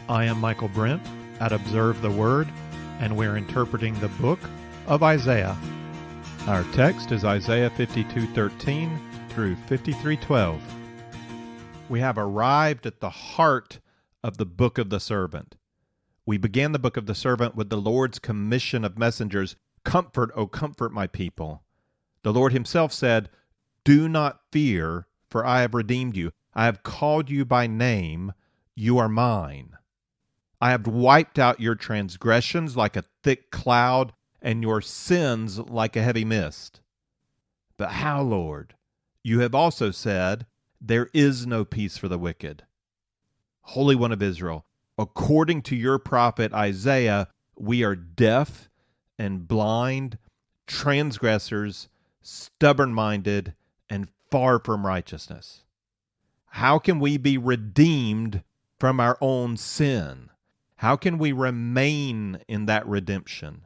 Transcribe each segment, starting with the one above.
I am Michael Brent at Observe the Word, and we're interpreting the book of Isaiah. Our text is Isaiah 52:13 through 53:12. We have arrived at the heart of the book of the servant. We began the book of the servant with the Lord's commission of messengers, "Comfort, O comfort my people." The Lord himself said, "Do not fear, for I have redeemed you. I have called you by name. You are mine. I have wiped out your transgressions like a thick cloud, and your sins like a heavy mist." But how, Lord? You have also said, "There is no peace for the wicked." Holy One of Israel, according to your prophet Isaiah, we are deaf and blind, transgressors, stubborn-minded, and far from righteousness. How can we be redeemed from our own sin? How can we remain in that redemption?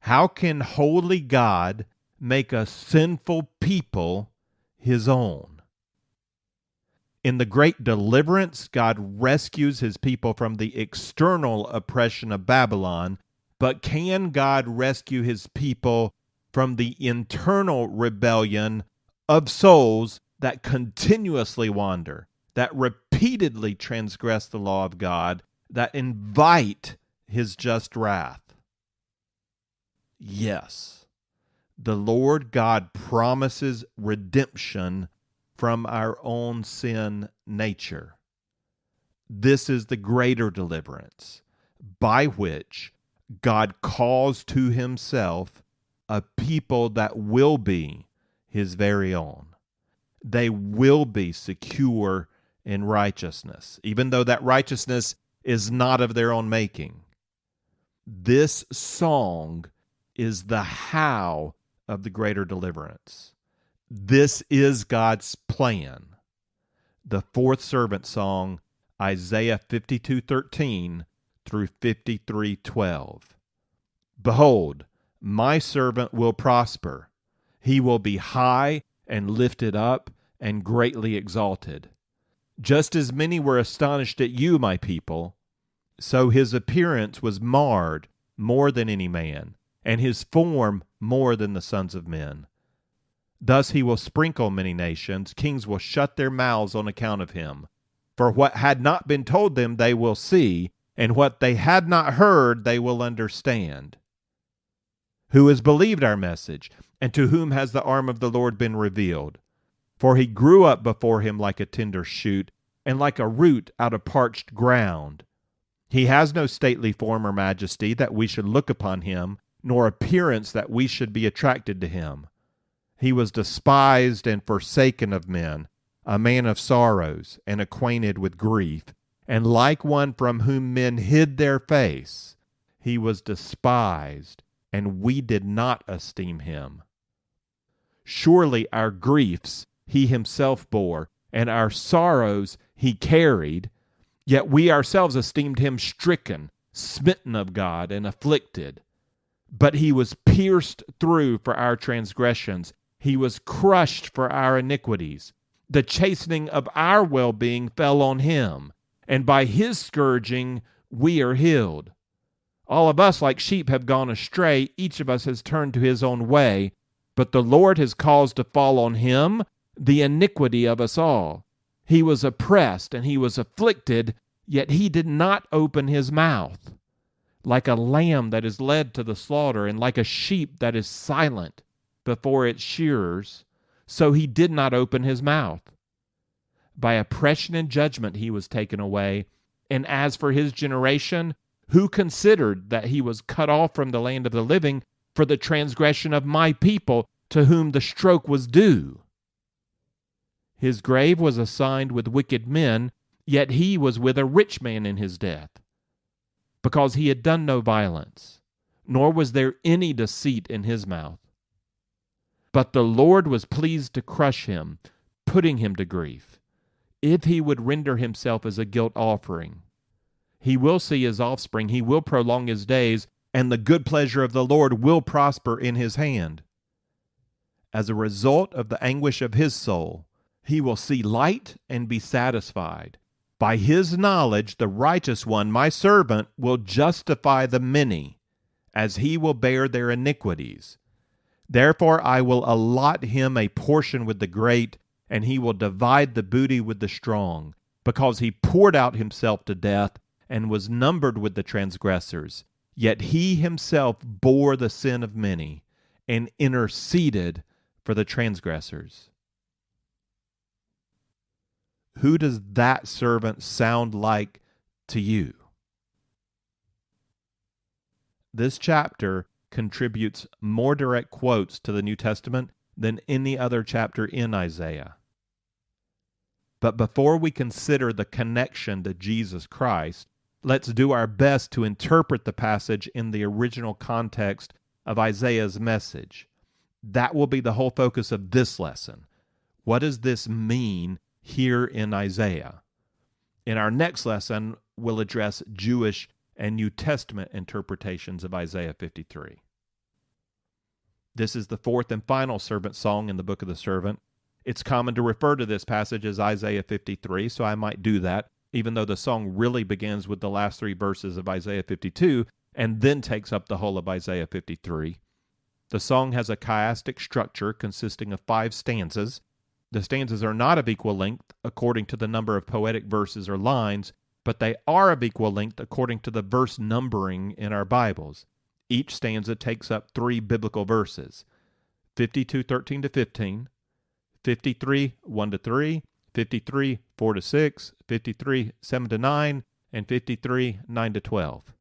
How can holy God make a sinful people his own? In the great deliverance, God rescues his people from the external oppression of Babylon, but can God rescue his people from the internal rebellion of souls that continuously wander, that repeatedly transgress the law of God, that invite his just wrath? Yes, the Lord God promises redemption from our own sin nature. This is the greater deliverance, by which God calls to himself a people that will be his very own. They will be secure in righteousness, even though that righteousness is not of their own making. This song is the how of the greater deliverance. This is God's plan. The fourth servant song, Isaiah 52:13 through 53:12. Behold, my servant will prosper. He will be high and lifted up and greatly exalted. Just as many were astonished at you, my people, so his appearance was marred more than any man, and his form more than the sons of men. Thus he will sprinkle many nations. Kings will shut their mouths on account of him. For what had not been told them they will see, and what they had not heard they will understand. Who has believed our message, and to whom has the arm of the Lord been revealed? For he grew up before him like a tender shoot, and like a root out of parched ground. He has no stately form or majesty that we should look upon him, nor appearance that we should be attracted to him. He was despised and forsaken of men, a man of sorrows and acquainted with grief, and like one from whom men hid their face. He was despised, and we did not esteem him. Surely our griefs he himself bore, and our sorrows he carried, yet we ourselves esteemed him stricken, smitten of God, and afflicted. But he was pierced through for our transgressions. He was crushed for our iniquities. The chastening of our well-being fell on him, and by his scourging we are healed. All of us like sheep have gone astray. Each of us has turned to his own way, but the Lord has caused to fall on him the iniquity of us all. He was oppressed and he was afflicted, yet he did not open his mouth. Like a lamb that is led to the slaughter, and like a sheep that is silent before its shearers, so he did not open his mouth. By oppression and judgment he was taken away. And as for his generation, who considered that he was cut off from the land of the living for the transgression of my people, to whom the stroke was due? His grave was assigned with wicked men, yet he was with a rich man in his death, because he had done no violence, nor was there any deceit in his mouth. But the Lord was pleased to crush him, putting him to grief. If he would render himself as a guilt offering, he will see his offspring, he will prolong his days, and the good pleasure of the Lord will prosper in his hand. As a result of the anguish of his soul, he will see light and be satisfied. By his knowledge, the righteous one, my servant, will justify the many, as he will bear their iniquities. Therefore I will allot him a portion with the great, and he will divide the booty with the strong, because he poured out himself to death, and was numbered with the transgressors. Yet he himself bore the sin of many, and interceded for the transgressors. Who does that servant sound like to you? This chapter contributes more direct quotes to the New Testament than any other chapter in Isaiah. But before we consider the connection to Jesus Christ, let's do our best to interpret the passage in the original context of Isaiah's message. That will be the whole focus of this lesson. What does this mean here in Isaiah? In our next lesson, we'll address Jewish and New Testament interpretations of Isaiah 53. This is the fourth and final servant song in the book of the servant. It's common to refer to this passage as Isaiah 53, so I might do that, even though the song really begins with the last three verses of Isaiah 52 and then takes up the whole of Isaiah 53. The song has a chiastic structure consisting of 5 stanzas. The stanzas are not of equal length according to the number of poetic verses or lines, but they are of equal length according to the verse numbering in our Bibles. Each stanza takes up 3 biblical verses: 52, 13 to 15, 53, 1 to 3, 53, 4 to 6, 53, 7 to 9, and 53, 9 to 12.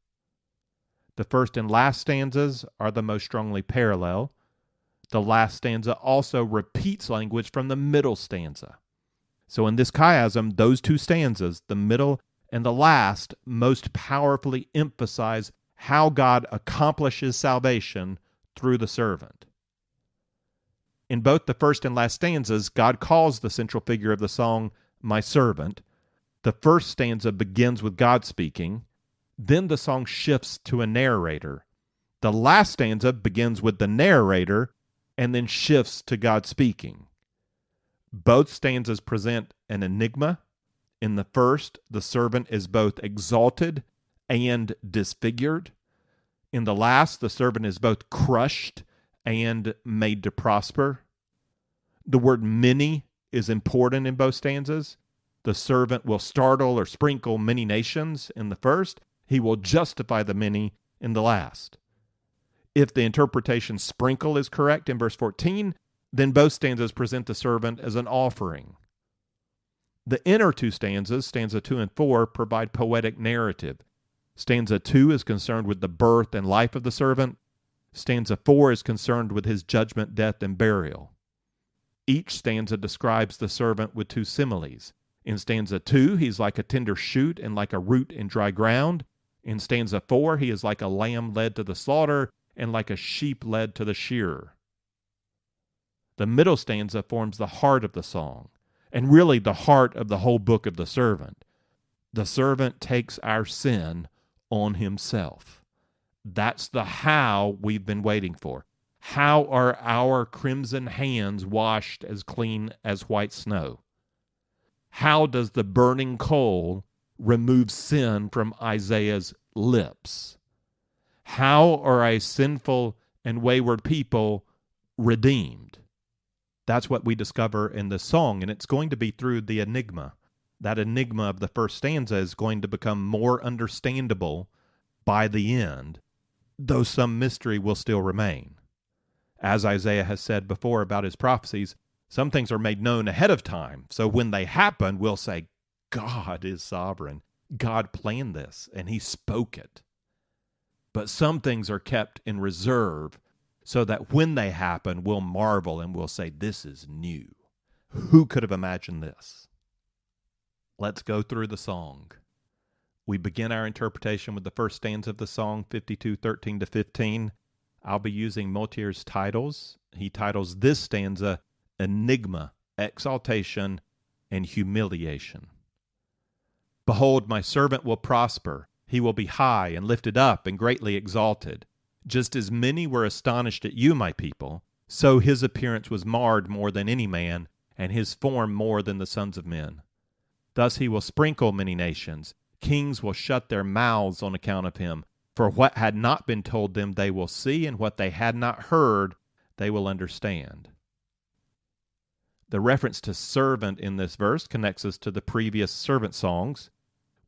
The first and last stanzas are the most strongly parallel. The last stanza also repeats language from the middle stanza. So in this chiasm, those 2 stanzas, the middle and the last, most powerfully emphasize how God accomplishes salvation through the servant. In both the first and last stanzas, God calls the central figure of the song my servant. The first stanza begins with God speaking. Then the song shifts to a narrator. The last stanza begins with the narrator and then shifts to God speaking. Both stanzas present an enigma. In the first, the servant is both exalted and disfigured. In the last, the servant is both crushed and made to prosper. The word many is important in both stanzas. The servant will startle or sprinkle many nations in the first. He will justify the many in the last. If the interpretation sprinkle is correct in verse 14, then both stanzas present the servant as an offering. The inner 2 stanzas, stanza 2 and 4, provide poetic narrative. Stanza 2 is concerned with the birth and life of the servant. Stanza 4 is concerned with his judgment, death, and burial. Each stanza describes the servant with 2 similes. In stanza 2, he's like a tender shoot and like a root in dry ground. In stanza 4, he is like a lamb led to the slaughter and like a sheep led to the shearer. The middle stanza forms the heart of the song, and really the heart of the whole book of the servant. The servant takes our sin on himself. That's the how we've been waiting for. How are our crimson hands washed as clean as white snow? How does the burning coal remove sin from Isaiah's lips? How are a sinful and wayward people redeemed? That's what we discover in this song, and it's going to be through the enigma. That enigma of the first stanza is going to become more understandable by the end, though some mystery will still remain. As Isaiah has said before about his prophecies, some things are made known ahead of time, so when they happen, we'll say, God is sovereign. God planned this, and he spoke it. But some things are kept in reserve so that when they happen, we'll marvel and we'll say, this is new. Who could have imagined this? Let's go through the song. We begin our interpretation with the first stanza of the song, 52:13 to 15. I'll be using Multier's titles. He titles this stanza, Enigma, Exaltation, and Humiliation. Behold, my servant will prosper. He will be high and lifted up and greatly exalted. Just as many were astonished at you, my people, so his appearance was marred more than any man, and his form more than the sons of men. Thus he will sprinkle many nations. Kings will shut their mouths on account of him. For what had not been told them they will see, and what they had not heard they will understand. The reference to servant in this verse connects us to the previous servant songs.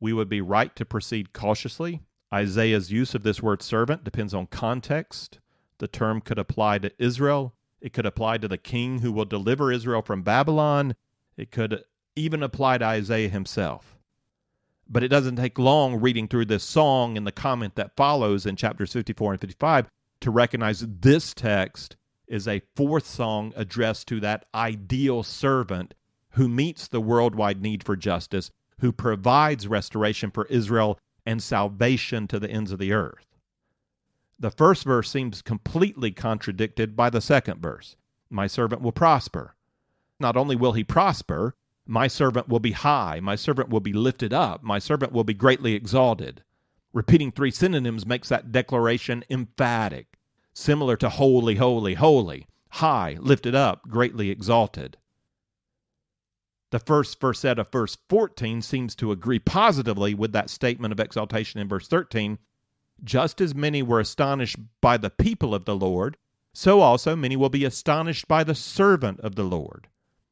We would be right to proceed cautiously. Isaiah's use of this word servant depends on context. The term could apply to Israel. It could apply to the king who will deliver Israel from Babylon. It could even apply to Isaiah himself. But it doesn't take long reading through this song and the comment that follows in chapters 54 and 55 to recognize this text is a fourth song addressed to that ideal servant who meets the worldwide need for justice, who provides restoration for Israel and salvation to the ends of the earth. The first verse seems completely contradicted by the second verse. My servant will prosper. Not only will he prosper, my servant will be high, my servant will be lifted up, my servant will be greatly exalted. Repeating three synonyms makes that declaration emphatic, similar to holy, holy, holy, high, lifted up, greatly exalted. The first verset of verse 14 seems to agree positively with that statement of exaltation in verse 13. Just as many were astonished by the people of the Lord, so also many will be astonished by the servant of the Lord.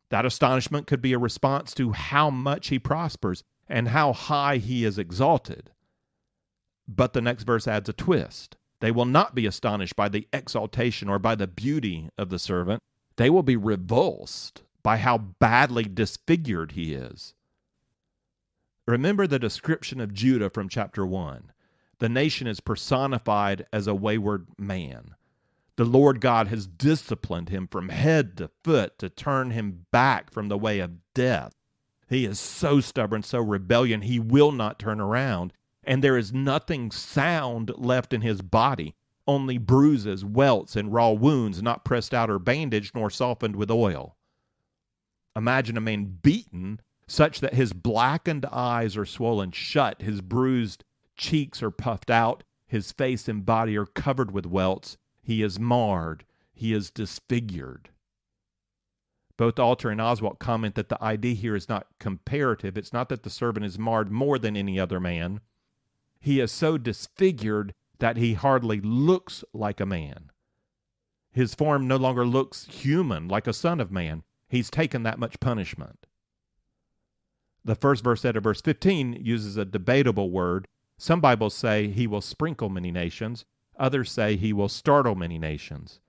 That astonishment could be a response to how much he prospers and how high he is exalted. But the next verse adds a twist. They will not be astonished by the exaltation or by the beauty of the servant. They will be revulsed by how badly disfigured he is. Remember the description of Judah from chapter 1. The nation is personified as a wayward man. The Lord God has disciplined him from head to foot to turn him back from the way of death. He is so stubborn, so rebellious, he will not turn around. And there is nothing sound left in his body, only bruises, welts, and raw wounds, not pressed out or bandaged, nor softened with oil. Imagine a man beaten such that his blackened eyes are swollen shut, his bruised cheeks are puffed out, his face and body are covered with welts. He is marred. He is disfigured. Both Alter and Oswalt comment that the idea here is not comparative. It's not that the servant is marred more than any other man. He is so disfigured that he hardly looks like a man. His form no longer looks human, like a son of man. He's taken that much punishment. The first verse out of verse 15 uses a debatable word. Some Bibles say he will sprinkle many nations. Others say he will startle many nations.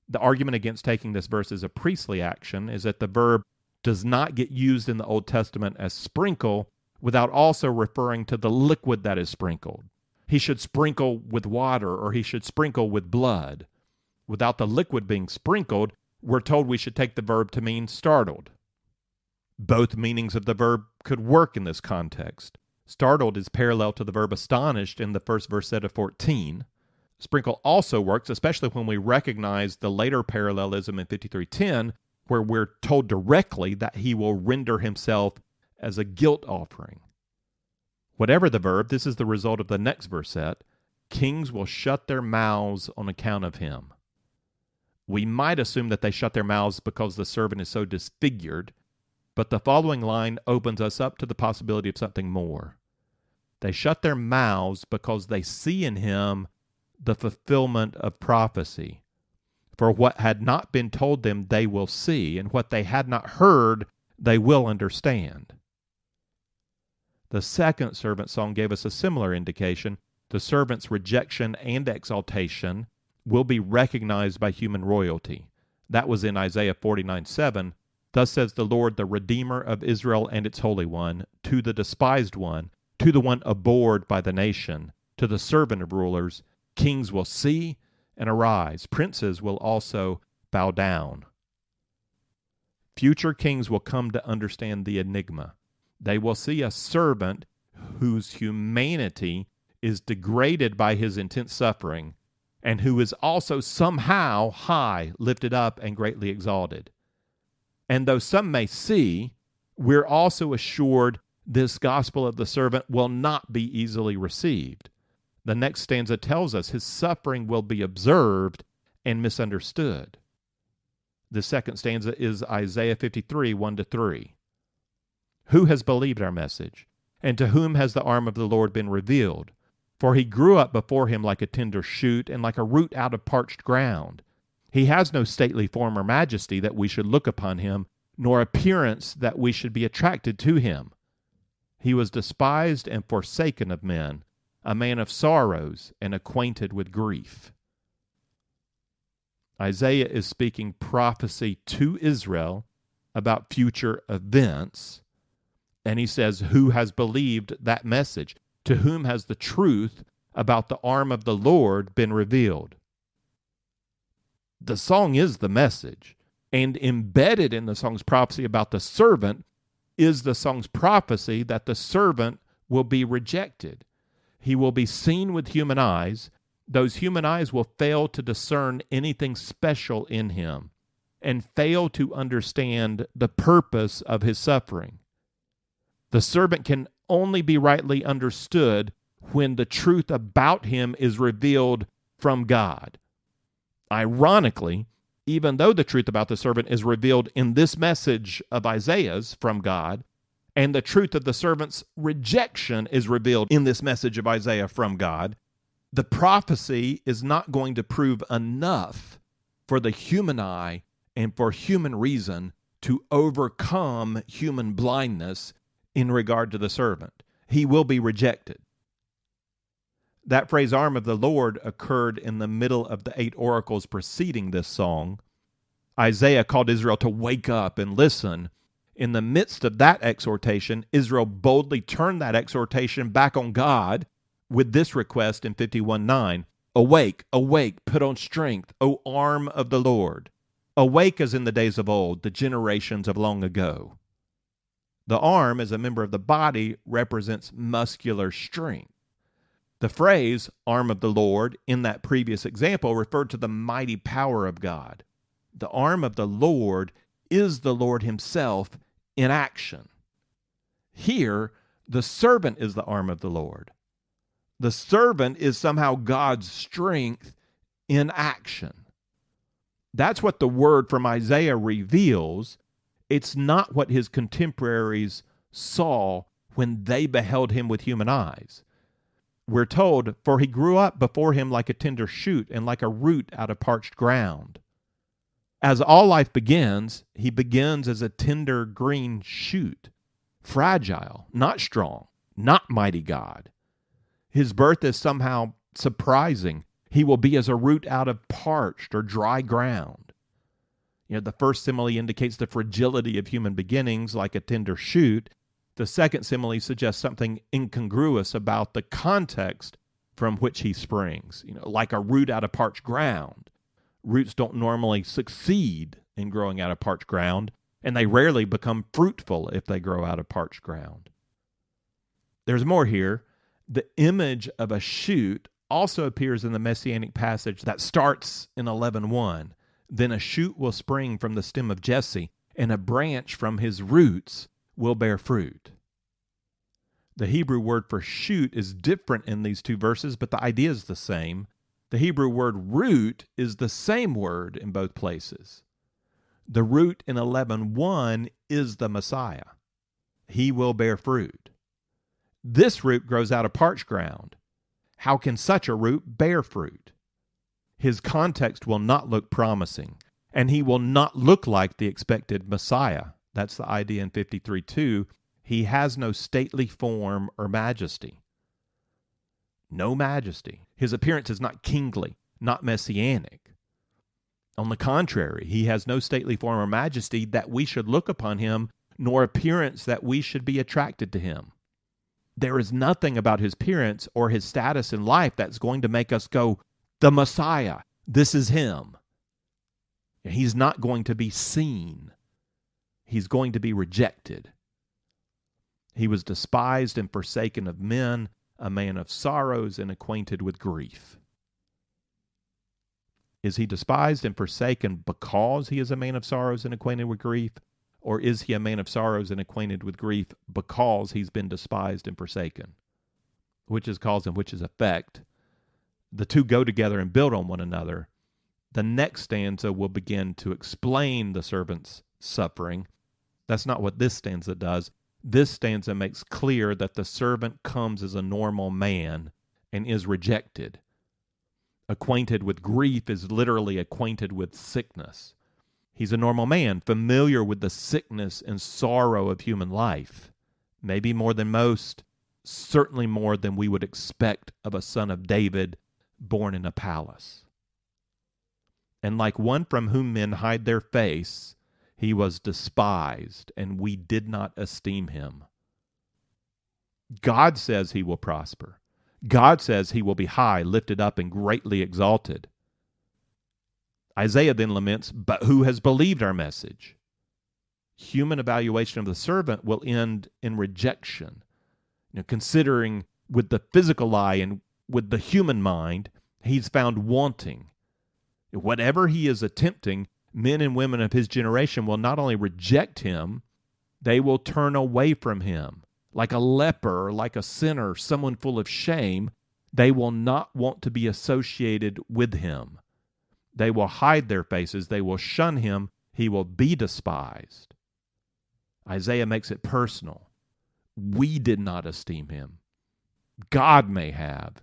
The argument against taking this verse as a priestly action is that the verb does not get used in the Old Testament as sprinkle without also referring to the liquid that is sprinkled. He should sprinkle with water or he should sprinkle with blood. Without the liquid being sprinkled, we're told we should take the verb to mean startled. Both meanings of the verb could work in this context. Startled is parallel to the verb astonished in the first verse of 14. Sprinkle also works, especially when we recognize the later parallelism in 53:10, where we're told directly that he will render himself as a guilt offering. Whatever the verb, this is the result of the next verset. Kings will shut their mouths on account of him. We might assume that they shut their mouths because the servant is so disfigured, but the following line opens us up to the possibility of something more. They shut their mouths because they see in him the fulfillment of prophecy. For what had not been told them they will see, and what they had not heard they will understand. The second servant song gave us a similar indication. The servant's rejection and exaltation will be recognized by human royalty. That was in Isaiah 49:7. Thus says the Lord, the Redeemer of Israel and its Holy One, to the despised one, to the one abhorred by the nation, to the servant of rulers, kings will see and arise. Princes will also bow down. Future kings will come to understand the enigma. They will see a servant whose humanity is degraded by his intense suffering, and who is also somehow high, lifted up, and greatly exalted. And though some may see, we're also assured this gospel of the servant will not be easily received. The next stanza tells us his suffering will be observed and misunderstood. The second stanza is Isaiah 53:1-3. Who has believed our message? And to whom has the arm of the Lord been revealed? For he grew up before him like a tender shoot, and like a root out of parched ground. He has no stately form or majesty that we should look upon him, nor appearance that we should be attracted to him. He was despised and forsaken of men, a man of sorrows and acquainted with grief. Isaiah is speaking prophecy to Israel about future events, and he says, who has believed that message? To whom has the truth about the arm of the Lord been revealed? The song is the message, and embedded in the song's prophecy about the servant is the song's prophecy that the servant will be rejected. He will be seen with human eyes. Those human eyes will fail to discern anything special in him and fail to understand the purpose of his suffering. The servant can only be rightly understood when the truth about him is revealed from God. Ironically, even though the truth about the servant is revealed in this message of Isaiah's from God, and the truth of the servant's rejection is revealed in this message of Isaiah from God, the prophecy is not going to prove enough for the human eye and for human reason to overcome human blindness in regard to the servant. He will be rejected. That phrase, arm of the Lord, occurred in the middle of the 8 oracles preceding this song. Isaiah called Israel to wake up and listen. In the midst of that exhortation, Israel boldly turned that exhortation back on God with this request in 51:9. Awake, awake, put on strength, O arm of the Lord. Awake as in the days of old, the generations of long ago. The arm, as a member of the body, represents muscular strength. The phrase, arm of the Lord, in that previous example, referred to the mighty power of God. The arm of the Lord is the Lord himself in action. Here, the servant is the arm of the Lord. The servant is somehow God's strength in action. That's what the word from Isaiah reveals. It's not what his contemporaries saw when they beheld him with human eyes. We're told, for he grew up before him like a tender shoot and like a root out of parched ground. As all life begins, he begins as a tender green shoot, fragile, not strong, not mighty God. His birth is somehow surprising. He will be as a root out of parched or dry ground. The first simile indicates the fragility of human beginnings, like a tender shoot. The second simile suggests something incongruous about the context from which he springs, like a root out of parched ground. Roots don't normally succeed in growing out of parched ground, and they rarely become fruitful if they grow out of parched ground. There's more here. The image of a shoot also appears in the Messianic passage that starts in 11:1. Then a shoot will spring from the stem of Jesse, and a branch from his roots will bear fruit. The Hebrew word for shoot is different in these two verses, but the idea is the same. The Hebrew word root is the same word in both places. The root in 11:1 is the Messiah. He will bear fruit. This root grows out of parched ground. How can such a root bear fruit? His context will not look promising, and he will not look like the expected Messiah. That's the idea in 53:2. He has no stately form or majesty. No majesty. His appearance is not kingly, not messianic. On the contrary, he has no stately form or majesty that we should look upon him, nor appearance that we should be attracted to him. There is nothing about his appearance or his status in life that's going to make us go, the Messiah, this is him. He's not going to be seen. He's going to be rejected. He was despised and forsaken of men, a man of sorrows and acquainted with grief. Is he despised and forsaken because he is a man of sorrows and acquainted with grief? Or is he a man of sorrows and acquainted with grief because he's been despised and forsaken? Which is cause and which is effect. The two go together and build on one another. The next stanza will begin to explain the servant's suffering. That's not what this stanza does. This stanza makes clear that the servant comes as a normal man and is rejected. Acquainted with grief is literally acquainted with sickness. He's a normal man, familiar with the sickness and sorrow of human life, maybe more than most, certainly more than we would expect of a son of David born in a palace. And like one from whom men hide their face, he was despised, and we did not esteem him. God says he will prosper. God says he will be high, lifted up, and greatly exalted. Isaiah then laments, but who has believed our message? Human evaluation of the servant will end in rejection. Considering with the physical eye and with the human mind, he's found wanting. Whatever he is attempting, men and women of his generation will not only reject him, they will turn away from him. Like a leper, like a sinner, someone full of shame, they will not want to be associated with him. They will hide their faces. They will shun him. He will be despised. Isaiah makes it personal. We did not esteem him. God may have.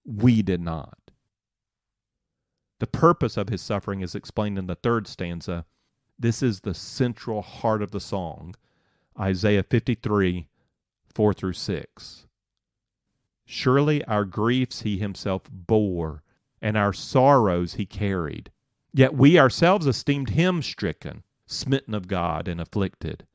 We did not. The purpose of his suffering is explained in the third stanza. This is the central heart of the song. Isaiah 53, 4 through 6. Surely our griefs he himself bore, and our sorrows he carried. Yet we ourselves esteemed him stricken, smitten of God, and afflicted.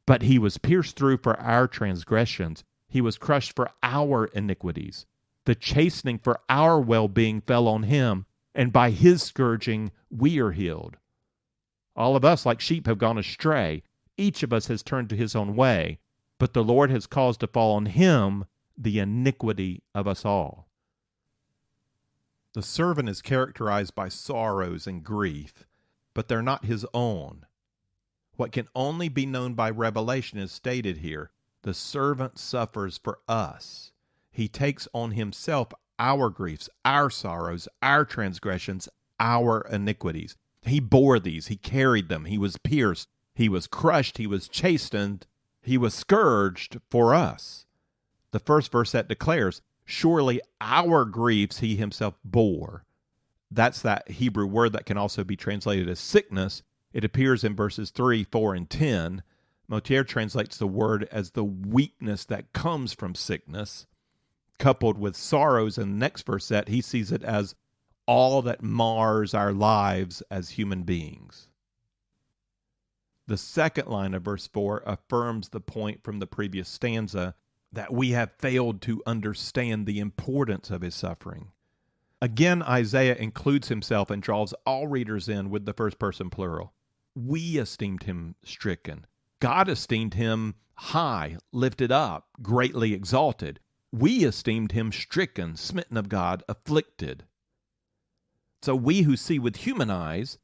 But he was pierced through for our transgressions. He was crushed for our iniquities. The chastening for our well-being fell on him, and by his scourging we are healed. All of us, like sheep, have gone astray. Each of us has turned to his own way, but the Lord has caused to fall on him the iniquity of us all. The servant is characterized by sorrows and grief, but they're not his own. What can only be known by revelation is stated here. The servant suffers for us. He takes on himself our griefs, our sorrows, our transgressions, our iniquities. He bore these. He carried them. He was pierced. He was crushed. He was chastened. He was scourged for us. The first verse that declares, surely our griefs he himself bore. That's that Hebrew word that can also be translated as sickness. It appears in verses 3, 4, and 10. Motier translates the word as the weakness that comes from sickness, coupled with sorrows in the next verse that he sees it as all that mars our lives as human beings. The second line of verse 4 affirms the point from the previous stanza that we have failed to understand the importance of his suffering. Again, Isaiah includes himself and draws all readers in with the first person plural. We esteemed him stricken. God esteemed him high, lifted up, greatly exalted. We esteemed him stricken, smitten of God, afflicted. So we who see with human eyes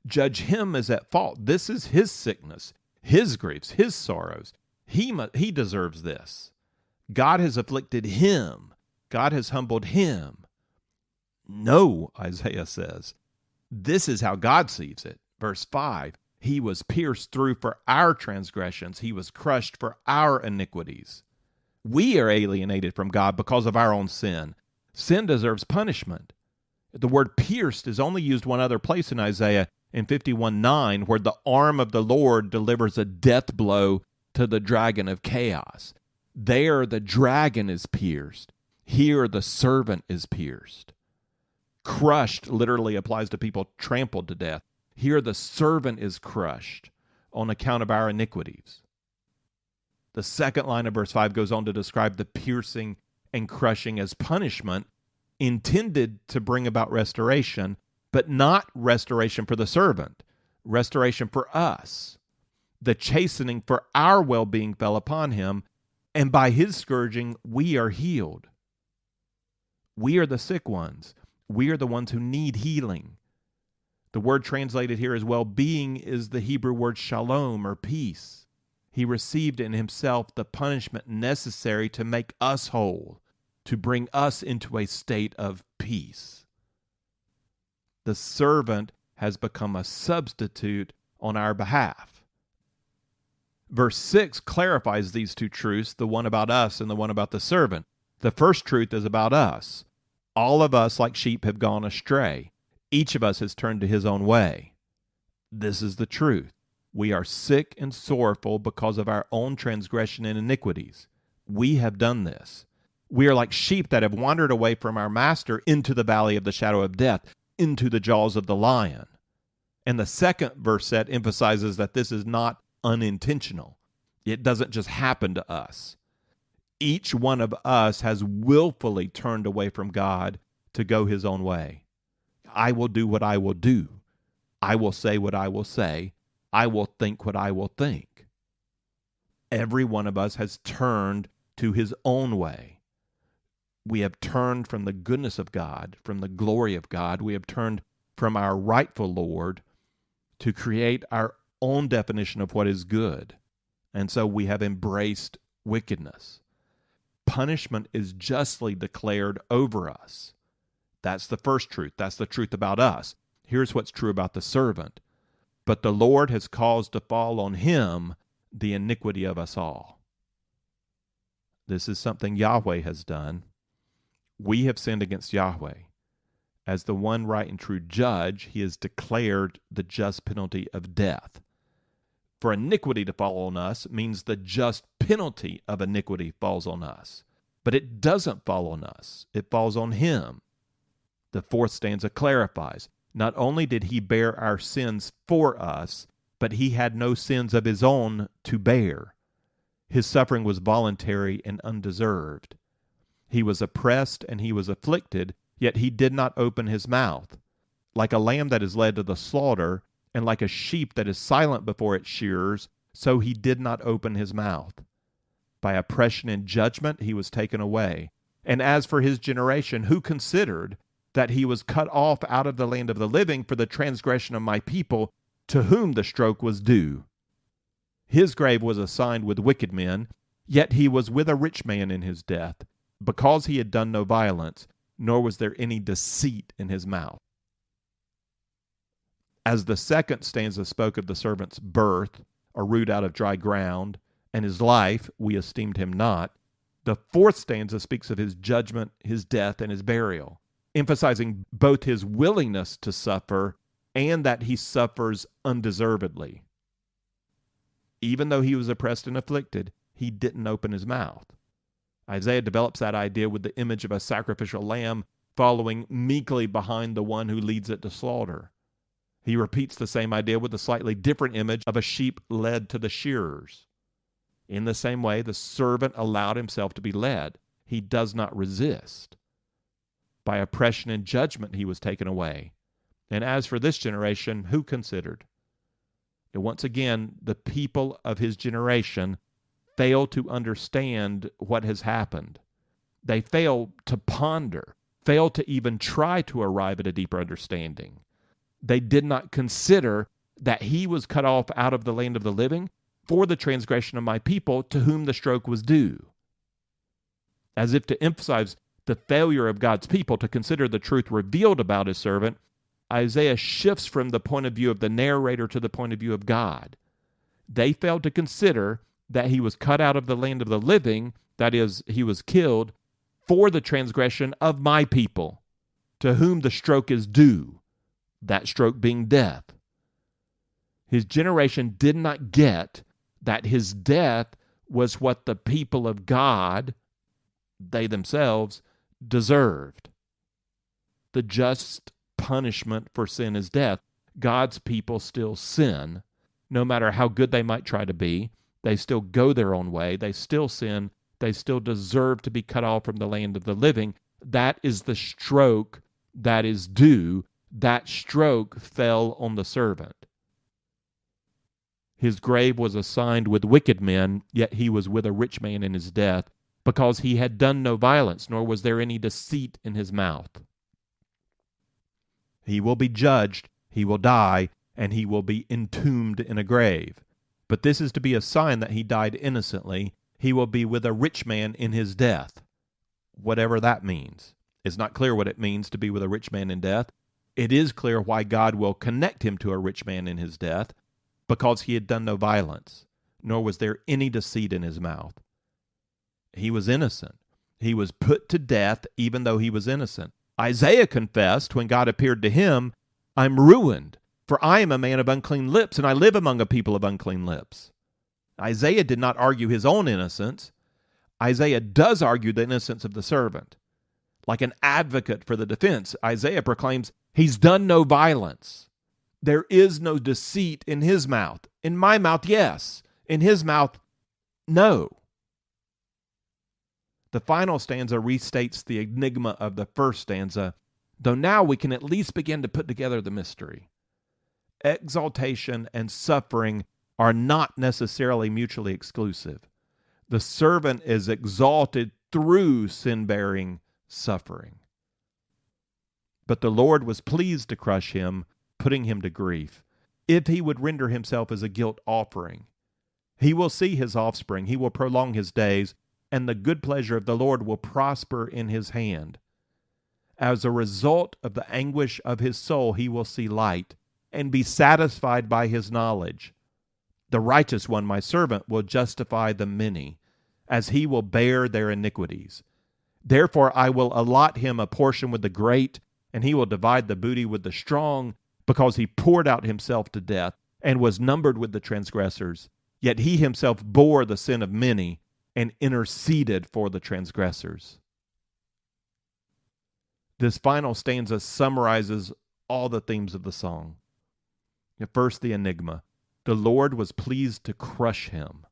judge him as at fault. This is his sickness, his griefs, his sorrows. He deserves this. God has afflicted him. God has humbled him. No, Isaiah says. This is how God sees it. Verse 5, he was pierced through for our transgressions. He was crushed for our iniquities. We are alienated from God because of our own sin. Sin deserves punishment. The word pierced is only used one other place in Isaiah, in 51:9, where the arm of the Lord delivers a death blow to the dragon of chaos. There the dragon is pierced. Here the servant is pierced. Crushed literally applies to people trampled to death. Here the servant is crushed on account of our iniquities. The second line of verse 5 goes on to describe the piercing and crushing as punishment intended to bring about restoration, but not restoration for the servant, restoration for us. The chastening for our well-being fell upon him, and by his scourging we are healed. We are the sick ones. We are the ones who need healing. The word translated here as well-being is the Hebrew word shalom, or peace. He received in himself the punishment necessary to make us whole, to bring us into a state of peace. The servant has become a substitute on our behalf. Verse 6 clarifies these two truths, the one about us and the one about the servant. The first truth is about us. All of us, like sheep, have gone astray. Each of us has turned to his own way. This is the truth. We are sick and sorrowful because of our own transgression and iniquities. We have done this. We are like sheep that have wandered away from our master into the valley of the shadow of death, into the jaws of the lion. And the second verse set emphasizes that this is not unintentional. It doesn't just happen to us. Each one of us has willfully turned away from God to go his own way. I will do what I will do. I will say what I will say. I will think what I will think. Every one of us has turned to his own way. We have turned from the goodness of God, from the glory of God. We have turned from our rightful Lord to create our own definition of what is good. And so we have embraced wickedness. Punishment is justly declared over us. That's the first truth. That's the truth about us. Here's what's true about the servant. But the Lord has caused to fall on him the iniquity of us all. This is something Yahweh has done. We have sinned against Yahweh. As the one right and true judge, he has declared the just penalty of death. For iniquity to fall on us means the just penalty of iniquity falls on us. But it doesn't fall on us. It falls on him. The fourth stanza clarifies, not only did he bear our sins for us, but he had no sins of his own to bear. His suffering was voluntary and undeserved. He was oppressed and he was afflicted, yet he did not open his mouth. Like a lamb that is led to the slaughter, and like a sheep that is silent before its shearers, so he did not open his mouth. By oppression and judgment he was taken away. And as for his generation, who considered that he was cut off out of the land of the living for the transgression of my people, to whom the stroke was due? His grave was assigned with wicked men, yet he was with a rich man in his death, because he had done no violence, nor was there any deceit in his mouth. As the second stanza spoke of the servant's birth, a root out of dry ground, and his life, we esteemed him not, the fourth stanza speaks of his judgment, his death, and his burial, emphasizing both his willingness to suffer and that he suffers undeservedly. Even though he was oppressed and afflicted, he didn't open his mouth. Isaiah develops that idea with the image of a sacrificial lamb following meekly behind the one who leads it to slaughter. He repeats the same idea with a slightly different image of a sheep led to the shearers. In the same way, the servant allowed himself to be led. He does not resist. By oppression and judgment he was taken away. And as for this generation, who considered? And once again, the people of his generation fail to understand what has happened. They fail to ponder, fail to even try to arrive at a deeper understanding. They did not consider that he was cut off out of the land of the living for the transgression of my people, to whom the stroke was due. As if to emphasize the failure of God's people to consider the truth revealed about his servant, Isaiah shifts from the point of view of the narrator to the point of view of God. They failed to consider that he was cut out of the land of the living, that is, he was killed, for the transgression of my people, to whom the stroke is due, that stroke being death. His generation did not get that his death was what the people of God, they themselves, deserved. The just punishment for sin is death. God's people still sin. No matter how good they might try to be, they still go their own way. They still sin. They still deserve to be cut off from the land of the living. That is the stroke that is due. That stroke fell on the servant. His grave was assigned with wicked men, yet he was with a rich man in his death, because he had done no violence, nor was there any deceit in his mouth. He will be judged, he will die, and he will be entombed in a grave. But this is to be a sign that he died innocently. He will be with a rich man in his death. Whatever that means. It's not clear what it means to be with a rich man in death. It is clear why God will connect him to a rich man in his death, because he had done no violence, nor was there any deceit in his mouth. He was innocent. He was put to death even though he was innocent. Isaiah confessed when God appeared to him, I'm ruined, for I am a man of unclean lips, and I live among a people of unclean lips. Isaiah did not argue his own innocence. Isaiah does argue the innocence of the servant. Like an advocate for the defense, Isaiah proclaims, he's done no violence. There is no deceit in his mouth. In my mouth, yes. In his mouth, no. The final stanza restates the enigma of the first stanza, though now we can at least begin to put together the mystery. Exaltation and suffering are not necessarily mutually exclusive. The servant is exalted through sin-bearing suffering. But the Lord was pleased to crush him, putting him to grief, if he would render himself as a guilt offering. He will see his offspring, he will prolong his days, and the good pleasure of the Lord will prosper in his hand. As a result of the anguish of his soul, he will see light and be satisfied by his knowledge. The righteous one, my servant, will justify the many, as he will bear their iniquities. Therefore I will allot him a portion with the great, and he will divide the booty with the strong, because he poured out himself to death, and was numbered with the transgressors. Yet he himself bore the sin of many, and interceded for the transgressors. This final stanza summarizes all the themes of the song. First, the enigma. The Lord was pleased to crush him.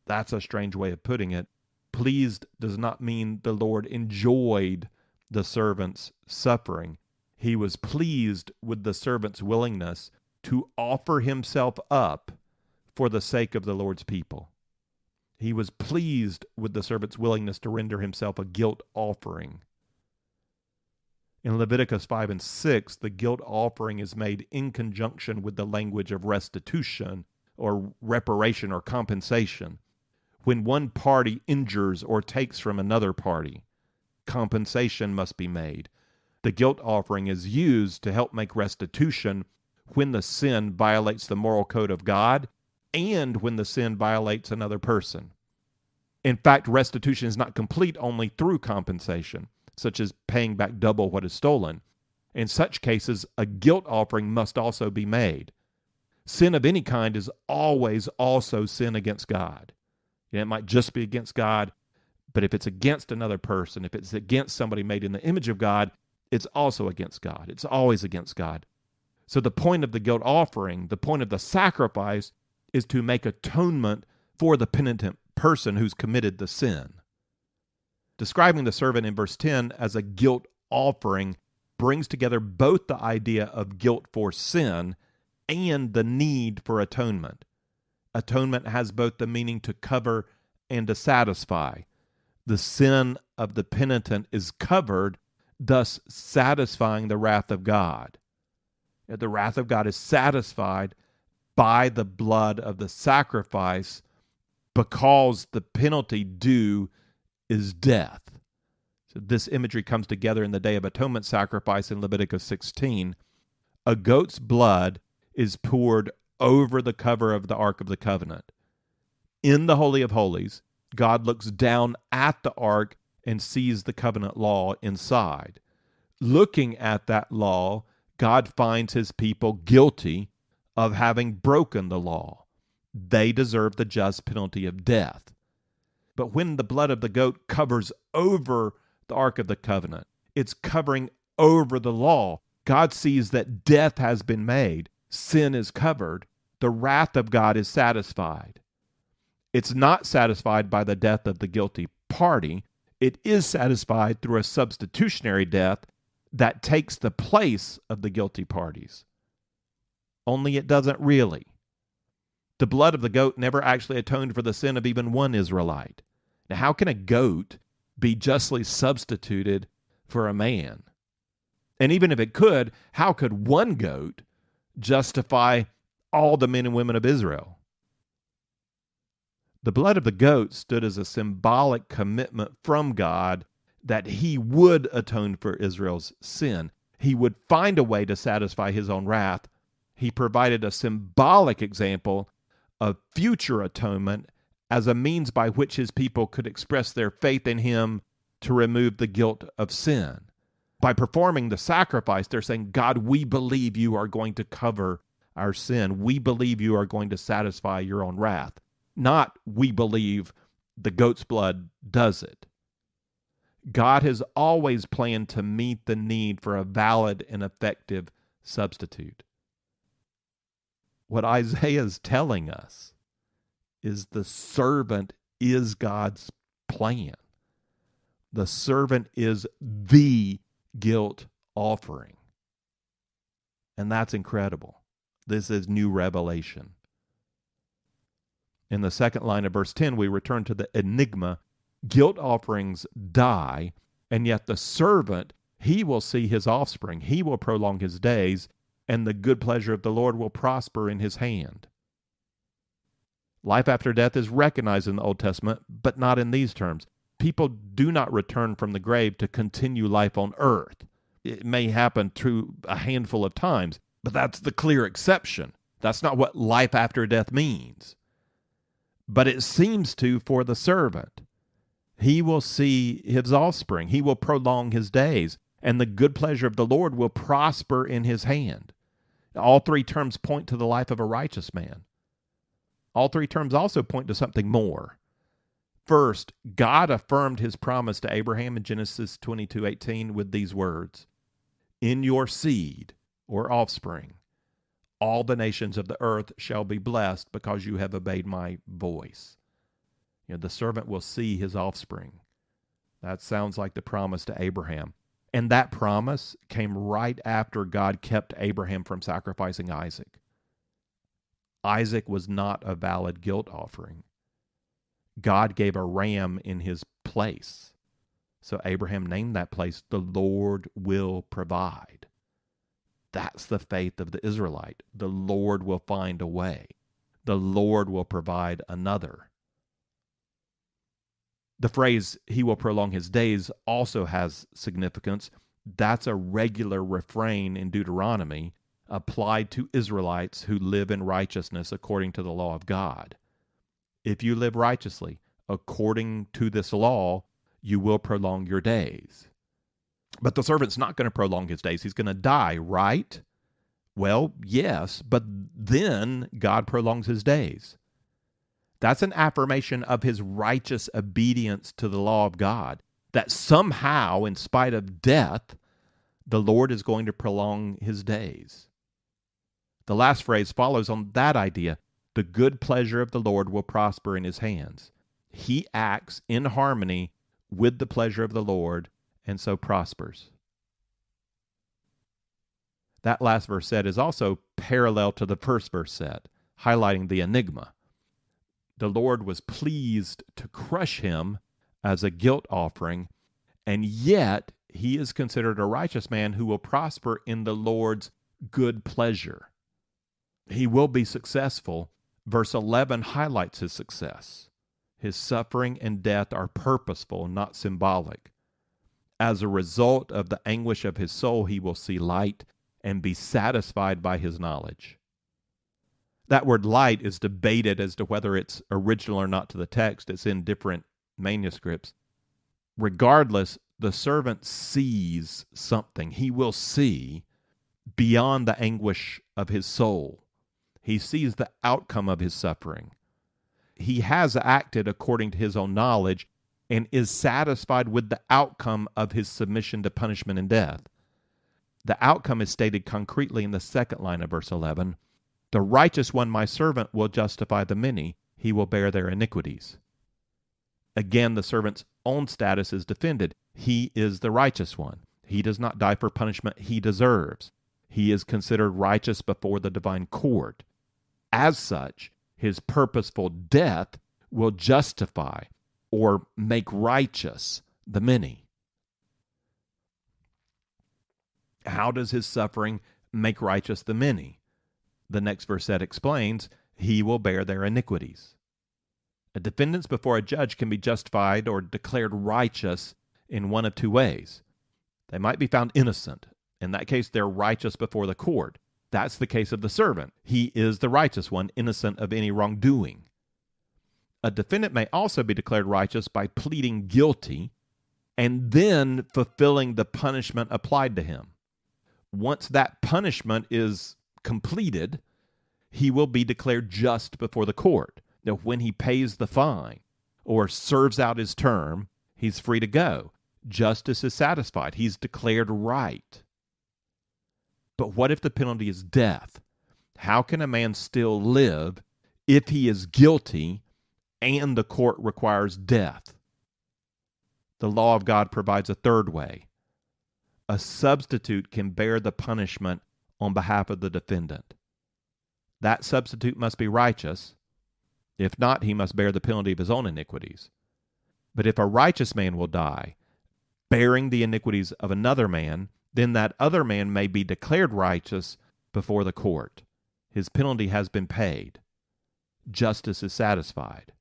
That's a strange way of putting it. Pleased does not mean the Lord enjoyed the servant's suffering. He was pleased with the servant's willingness to offer himself up for the sake of the Lord's people. He was pleased with the servant's willingness to render himself a guilt offering. In Leviticus 5 and 6, the guilt offering is made in conjunction with the language of restitution or reparation or compensation. When one party injures or takes from another party, compensation must be made. The guilt offering is used to help make restitution when the sin violates the moral code of God and when the sin violates another person. In fact, restitution is not complete only through compensation, such as paying back double what is stolen. In such cases, a guilt offering must also be made. Sin of any kind is always also sin against God. It might just be against God, but if it's against another person, if it's against somebody made in the image of God, it's also against God. It's always against God. So the point of the guilt offering, the point of the sacrifice, is to make atonement for the penitent person who's committed the sin. Describing the servant in verse 10 as a guilt offering brings together both the idea of guilt for sin and the need for atonement. Atonement has both the meaning to cover and to satisfy. The sin of the penitent is covered, thus satisfying the wrath of God. The wrath of God is satisfied by the blood of the sacrifice because the penalty due is death. So this imagery comes together in the Day of Atonement sacrifice in Leviticus 16. A goat's blood is poured over the cover of the Ark of the Covenant. In the Holy of Holies, God looks down at the Ark and sees the covenant law inside. Looking at that law, God finds his people guilty of having broken the law. They deserve the just penalty of death. But when the blood of the goat covers over the Ark of the Covenant, it's covering over the law. God sees that death has been made. Sin is covered. The wrath of God is satisfied. It's not satisfied by the death of the guilty party. It is satisfied through a substitutionary death that takes the place of the guilty parties. Only it doesn't really. The blood of the goat never actually atoned for the sin of even one Israelite. Now, how can a goat be justly substituted for a man? And even if it could, how could one goat justify all the men and women of Israel? The blood of the goat stood as a symbolic commitment from God that he would atone for Israel's sin. He would find a way to satisfy his own wrath. He provided a symbolic example of future atonement as a means by which his people could express their faith in him to remove the guilt of sin. By performing the sacrifice, they're saying, God, we believe you are going to cover our sin. We believe you are going to satisfy your own wrath. Not, we believe the goat's blood does it. God has always planned to meet the need for a valid and effective substitute. What Isaiah is telling us is the servant is God's plan. The servant is the guilt offering. And that's incredible. This is new revelation. In the second line of verse 10, we return to the enigma. Guilt offerings die, and yet the servant, he will see his offspring. He will prolong his days, and the good pleasure of the Lord will prosper in his hand. Life after death is recognized in the Old Testament, but not in these terms. People do not return from the grave to continue life on earth. It may happen to a handful of times, but that's the clear exception. That's not what life after death means. But it seems to for the servant. He will see his offspring. He will prolong his days, and the good pleasure of the Lord will prosper in his hand. All three terms point to the life of a righteous man. All three terms also point to something more. First, God affirmed his promise to Abraham in Genesis 22:18 with these words, in your seed, or offspring, all the nations of the earth shall be blessed because you have obeyed my voice. The servant will see his offspring. That sounds like the promise to Abraham. And that promise came right after God kept Abraham from sacrificing Isaac. Isaac was not a valid guilt offering. God gave a ram in his place. So Abraham named that place, the Lord will provide. That's the faith of the Israelite. The Lord will find a way. The Lord will provide another. The phrase, he will prolong his days, also has significance. That's a regular refrain in Deuteronomy applied to Israelites who live in righteousness according to the law of God. If you live righteously according to this law, you will prolong your days. But the servant's not going to prolong his days. He's going to die, right? Well, yes, but then God prolongs his days. That's an affirmation of his righteous obedience to the law of God, that somehow, in spite of death, the Lord is going to prolong his days. The last phrase follows on that idea. The good pleasure of the Lord will prosper in his hands. He acts in harmony with the pleasure of the Lord and so prospers. That last verse said is also parallel to the first verse said, highlighting the enigma. The Lord was pleased to crush him as a guilt offering, and yet he is considered a righteous man who will prosper in the Lord's good pleasure. He will be successful. Verse 11 highlights his success. His suffering and death are purposeful, not symbolic. As a result of the anguish of his soul, he will see light and be satisfied by his knowledge. That word light is debated as to whether it's original or not to the text. It's in different manuscripts. Regardless, the servant sees something. He will see beyond the anguish of his soul. He sees the outcome of his suffering. He has acted according to his own knowledge and is satisfied with the outcome of his submission to punishment and death. The outcome is stated concretely in the second line of verse 11. The righteous one, my servant, will justify the many. He will bear their iniquities. Again, the servant's own status is defended. He is the righteous one. He does not die for punishment he deserves. He is considered righteous before the divine court. As such, his purposeful death will justify or make righteous the many. How does his suffering make righteous the many? The next verse that explains, he will bear their iniquities. A defendant before a judge can be justified or declared righteous in one of two ways. They might be found innocent. In that case, they're righteous before the court. That's the case of the servant. He is the righteous one, innocent of any wrongdoing. A defendant may also be declared righteous by pleading guilty and then fulfilling the punishment applied to him. Once that punishment is completed, he will be declared just before the court. Now, when he pays the fine or serves out his term, he's free to go. Justice is satisfied. He's declared right. But what if the penalty is death? How can a man still live if he is guilty and the court requires death? The law of God provides a third way. A substitute can bear the punishment on behalf of the defendant. That substitute must be righteous. If not, he must bear the penalty of his own iniquities. But if a righteous man will die, bearing the iniquities of another man, then that other man may be declared righteous before the court. His penalty has been paid. Justice is satisfied.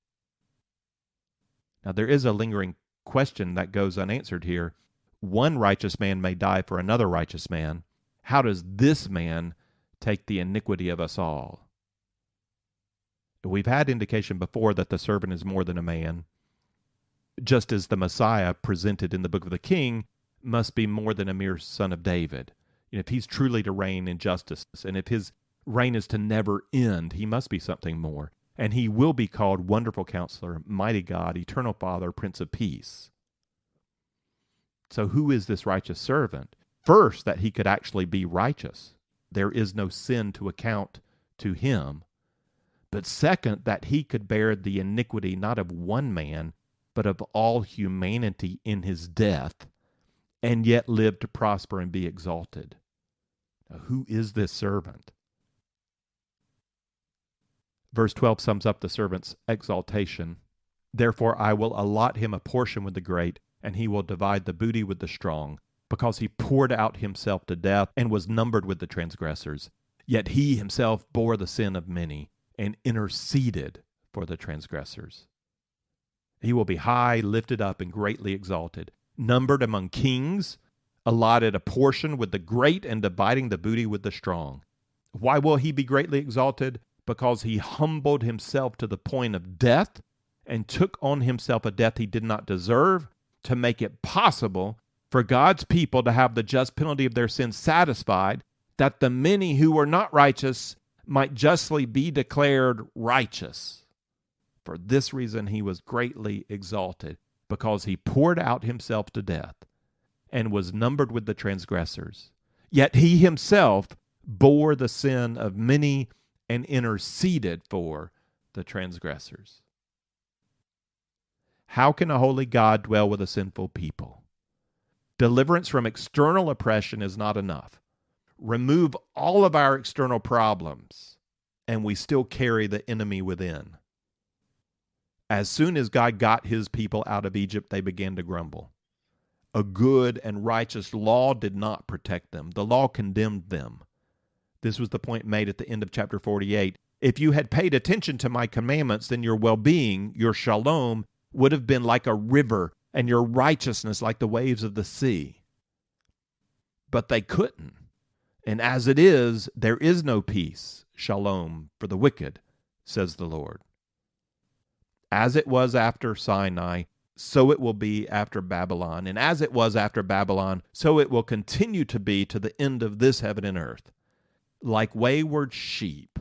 Now, there is a lingering question that goes unanswered here. One righteous man may die for another righteous man. How does this man take the iniquity of us all? We've had indication before that the servant is more than a man, just as the Messiah presented in the book of the King must be more than a mere son of David. If he's truly to reign in justice, and if his reign is to never end, he must be something more. And he will be called Wonderful Counselor, Mighty God, Eternal Father, Prince of Peace. So who is this righteous servant? First, that he could actually be righteous. There is no sin to account to him. But second, that he could bear the iniquity not of one man, but of all humanity in his death, and yet live to prosper and be exalted. Now, who is this servant? Verse 12 sums up the servant's exaltation. Therefore I will allot him a portion with the great, and he will divide the booty with the strong, because he poured out himself to death and was numbered with the transgressors. Yet he himself bore the sin of many and interceded for the transgressors. He will be high, lifted up, and greatly exalted, numbered among kings, allotted a portion with the great, and dividing the booty with the strong. Why will he be greatly exalted? Because he humbled himself to the point of death and took on himself a death he did not deserve, to make it possible for God's people to have the just penalty of their sins satisfied, that the many who were not righteous might justly be declared righteous. For this reason he was greatly exalted, because he poured out himself to death and was numbered with the transgressors. Yet he himself bore the sin of many and interceded for the transgressors. How can a holy God dwell with a sinful people? Deliverance from external oppression is not enough. Remove all of our external problems, and we still carry the enemy within. As soon as God got his people out of Egypt, they began to grumble. A good and righteous law did not protect them. The law condemned them. This was the point made at the end of chapter 48. If you had paid attention to my commandments, then your well-being, your shalom, would have been like a river, and your righteousness like the waves of the sea. But they couldn't. And as it is, there is no peace, shalom, for the wicked, says the Lord. As it was after Sinai, so it will be after Babylon. And as it was after Babylon, so it will continue to be to the end of this heaven and earth. Like wayward sheep,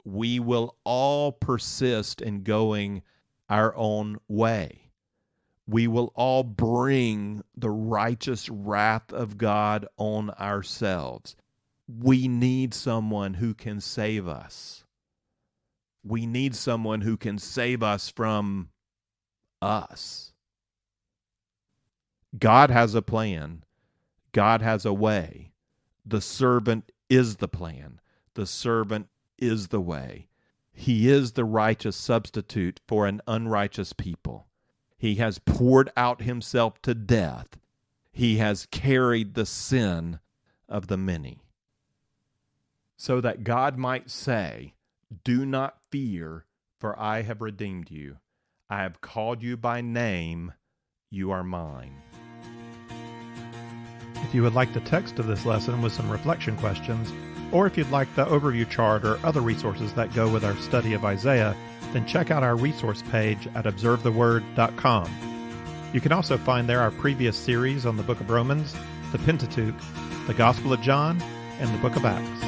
we will all persist in going our own way. We will all bring the righteous wrath of God on ourselves. We need someone who can save us. We need someone who can save us from us. God has a plan. God has a way. The servant is the plan. The servant is the way. He is the righteous substitute for an unrighteous people. He has poured out himself to death. He has carried the sin of the many. So that God might say, "Do not fear, for I have redeemed you. I have called you by name. You are mine." If you would like the text of this lesson with some reflection questions, Or if you'd like the overview chart or other resources that go with our study of Isaiah, then check out our resource page at observetheword.com. You can also find there our previous series on the book of Romans, the Pentateuch, the Gospel of John, and the book of Acts.